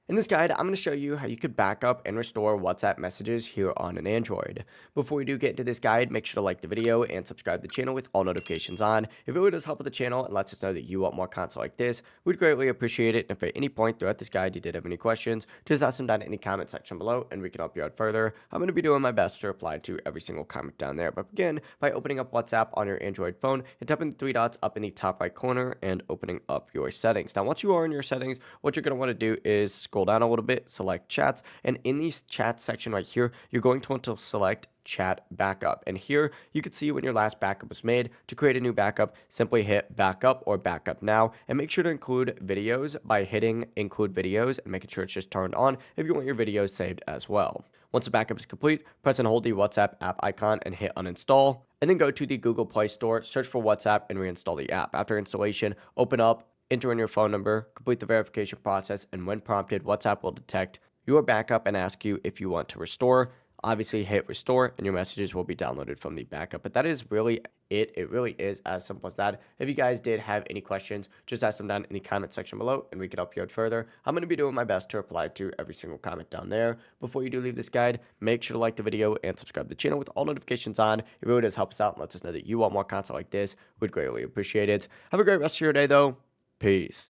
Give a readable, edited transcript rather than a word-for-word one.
In this guide, I'm going to show you how you could back up and restore WhatsApp messages here on an Android. Before we do get into this guide, make sure to like the video and subscribe to the channel with all notifications on. It really does help with the channel and lets us know that you want more content like this. We'd greatly appreciate it. And if at any point throughout this guide you did have any questions, just ask them down in the comment section below and we can help you out further. I'm going to be doing my best to reply to every single comment down there. But begin by opening up WhatsApp on your Android phone and tapping the three dots up in the top right corner and opening up your settings. Now, once you are in your settings, what you're going to want to do is scroll down a little bit, select chats, and in the chat section right here, you're going to want to select chat backup. And here you can see when your last backup was made. To create a new backup, simply hit backup or backup now, and make sure to include videos by hitting include videos and making sure it's just turned on if you want your videos saved as well. Once the backup is complete, press and hold the WhatsApp app icon and hit uninstall, and then go to the Google Play Store, search for WhatsApp, and reinstall the app. After installation, open up, enter in your phone number, complete the verification process, and when prompted, WhatsApp will detect your backup and ask you if you want to restore. Obviously, hit restore, and your messages will be downloaded from the backup. But that is really it. It really is as simple as that. If you guys did have any questions, just ask them down in the comment section below, and we can help you out further. I'm going to be doing my best to reply to every single comment down there. Before you do leave this guide, make sure to like the video and subscribe to the channel with all notifications on. It really does help us out and lets us know that you want more content like this. We'd greatly appreciate it. Have a great rest of your day, though. Peace.